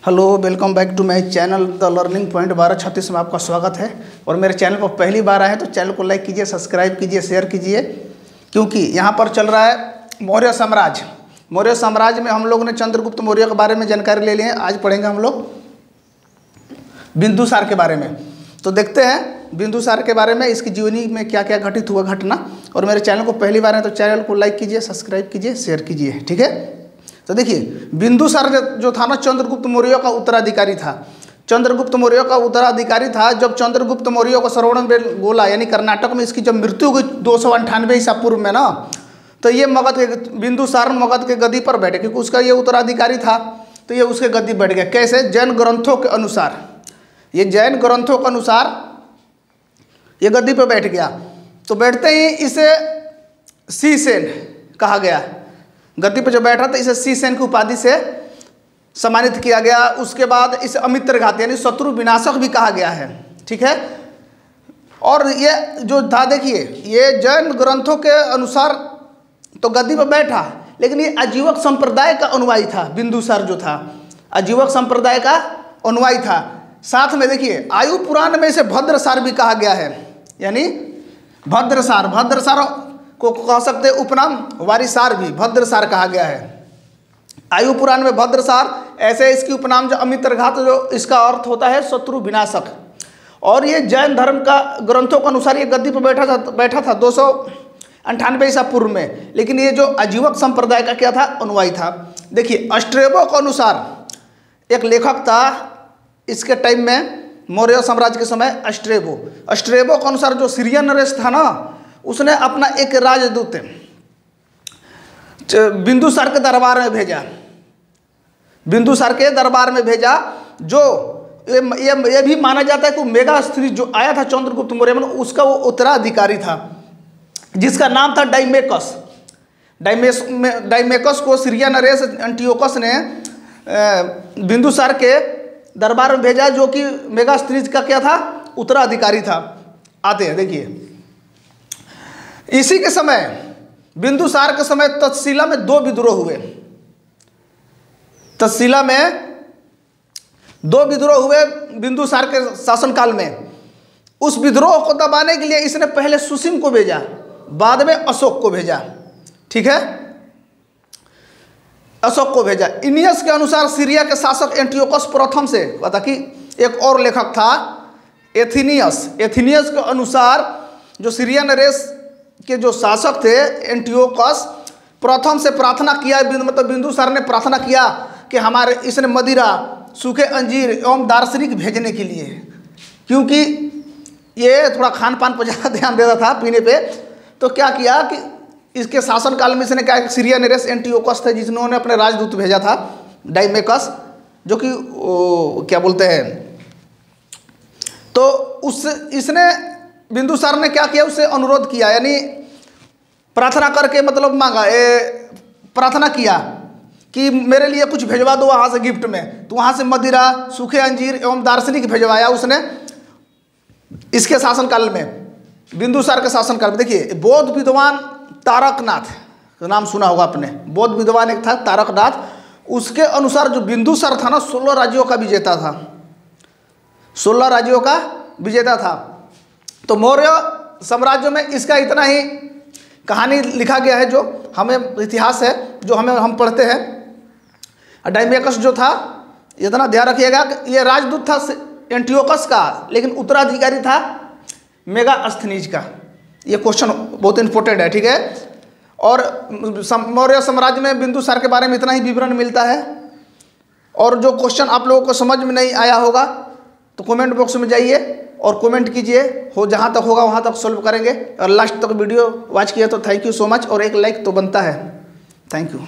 Hello, welcome back to my channel the learning point 1236 में आपका स्वागत है। और मेरे चैनल पर पहली बार आए हैं तो चैनल को लाइक कीजिए, सब्सक्राइब कीजिए, शेयर कीजिए, क्योंकि यहाँ पर चल रहा है मौर्य साम्राज्य। मौर्य साम्राज्य में हम लोगों ने चंद्रगुप्त मौर्य के बारे में जानकारी ले ली है। आज पढ़ेंगे हम लोग बिंदुसार के बारे में। तो देखते हैं बिंदुसार के बारे में, इसकी जीवनी में क्या क्या घटित हुआ घटना। और मेरे चैनल को पहली बार है तो चैनल को लाइक कीजिए, सब्सक्राइब कीजिए, शेयर कीजिए, ठीक है। तो देखिए, बिंदुसार जो था ना, चंद्रगुप्त मौर्य का उत्तराधिकारी था। चंद्रगुप्त मौर्य का उत्तराधिकारी था। जब चंद्रगुप्त मौर्य को श्रवणबेलगोला यानी कर्नाटक में इसकी जब मृत्यु हुई 298 ईसा पूर्व में ना, तो ये मगध के बिंदुसार मगध के गद्दी पर बैठे, क्योंकि उसका ये उत्तराधिकारी था। तो ये उसके गद्दी बैठ गया। कैसे? जैन ग्रंथों के अनुसार, ये जैन ग्रंथों के अनुसार ये गद्दी पर बैठ गया। तो बैठते ही इसे शीसेन कहा गया। गद्दी पर जो बैठा था इसे शीसेन की उपाधि से सम्मानित किया गया। उसके बाद इसे अमित्रघात यानी शत्रु विनाशक भी कहा गया है, ठीक है। और ये जो था, देखिए, ये जैन ग्रंथों के अनुसार तो गद्दी पर बैठा, लेकिन ये आजीवक संप्रदाय का अनुयायी था। बिंदुसार जो था आजीवक संप्रदाय का अनुयायी था। साथ में देखिए, आयु पुराण में इसे भद्रसार भी कहा गया है, यानी भद्रसार को कह सकते उपनाम वारिसार भी भद्रसार कहा गया है। आयु पुराण में भद्रसार, ऐसे इसकी उपनाम जो अमित्रघात, जो इसका अर्थ होता है शत्रु विनाशक। और ये जैन धर्म का ग्रंथों के अनुसार ये गद्दी पर बैठा था 298 ईसा पूर्व में। लेकिन ये जो आजीवक संप्रदाय का क्या था? अनुयायी था। देखिए, स्ट्रेबो के अनुसार एक लेखक था इसके टाइम में, मौर्य साम्राज्य के समय, स्ट्रेबो के अनुसार जो सीरियन नरेश था ना, उसने अपना एक राजदूत बिंदुसार के दरबार में भेजा। बिंदुसार के दरबार में भेजा, जो ये भी माना जाता है कि मेगा स्त्री जो आया था चंद्रगुप्त मौर्य में, उसका वो उत्तराधिकारी था, जिसका नाम था डाइमेकस। डाइमेकस को सीरिया नरेश एंटियोकस ने बिंदुसार के दरबार में भेजा, जो कि मेगा स्त्री का क्या था? उत्तराधिकारी था। आते हैं, देखिए, इसी के समय बिंदुसार के समय तक्षशिला में 2 विद्रोह हुए। तक्षशिला में 2 विद्रोह हुए बिंदुसार के शासनकाल में। उस विद्रोह को दबाने के लिए इसने पहले सुसीम को भेजा, बाद में अशोक को भेजा, ठीक है। अशोक को भेजा। इनियस के अनुसार सीरिया के शासक एंटियोकस प्रथम से पता कि एक और लेखक था एथिनियस के अनुसार जो सीरिया नरेश के जो शासक थे एंटियोकस प्रथम से प्रार्थना किया, मतलब बिंदुसार ने प्रार्थना किया कि हमारे इसने मदिरा, सूखे अंजीर एवं दार्शनिक भेजने के लिए, क्योंकि ये थोड़ा खान पान पर ज़्यादा ध्यान देता था, पीने पे। तो क्या किया कि इसके शासनकाल में इसने क्या, सीरिया नरेश एंटियोकस थे जिन्होंने अपने राजदूत भेजा था डाइमेकस, जो कि क्या बोलते हैं, तो इसने बिंदुसार ने क्या किया, उससे अनुरोध किया, यानी प्रार्थना करके, मतलब मांगा, प्रार्थना किया कि मेरे लिए कुछ भेजवा दो वहाँ से गिफ्ट में। तो वहाँ से मदिरा, सूखे अंजीर एवं दार्शनिक भेजवाया उसने इसके शासनकाल में, बिंदुसार के शासनकाल में। देखिए, बौद्ध विद्वान तारकनाथ का नाम सुना होगा आपने। बौद्ध विद्वान एक था तारकनाथ। उसके अनुसार जो बिंदुसार था ना, 16 राज्यों का विजेता था। 16 राज्यों का विजेता था। तो मौर्य साम्राज्य में इसका इतना ही कहानी लिखा गया है, जो हमें इतिहास है, जो हम पढ़ते हैं। डाइमेकस जो था, इतना ध्यान रखिएगा कि ये राजदूत था एंटियोकस का, लेकिन उत्तराधिकारी था मेगास्थनीज का। ये क्वेश्चन बहुत इंपॉर्टेंट है, ठीक है। और मौर्य साम्राज्य में बिंदुसार के बारे में इतना ही विवरण मिलता है। और जो क्वेश्चन आप लोगों को समझ में नहीं आया होगा तो कमेंट बॉक्स में जाइए और कमेंट कीजिए, हो जहाँ तक होगा वहाँ तक सॉल्व करेंगे। और लास्ट तक वीडियो वॉच किया तो थैंक यू सो मच। और एक लाइक तो बनता है। Thank you.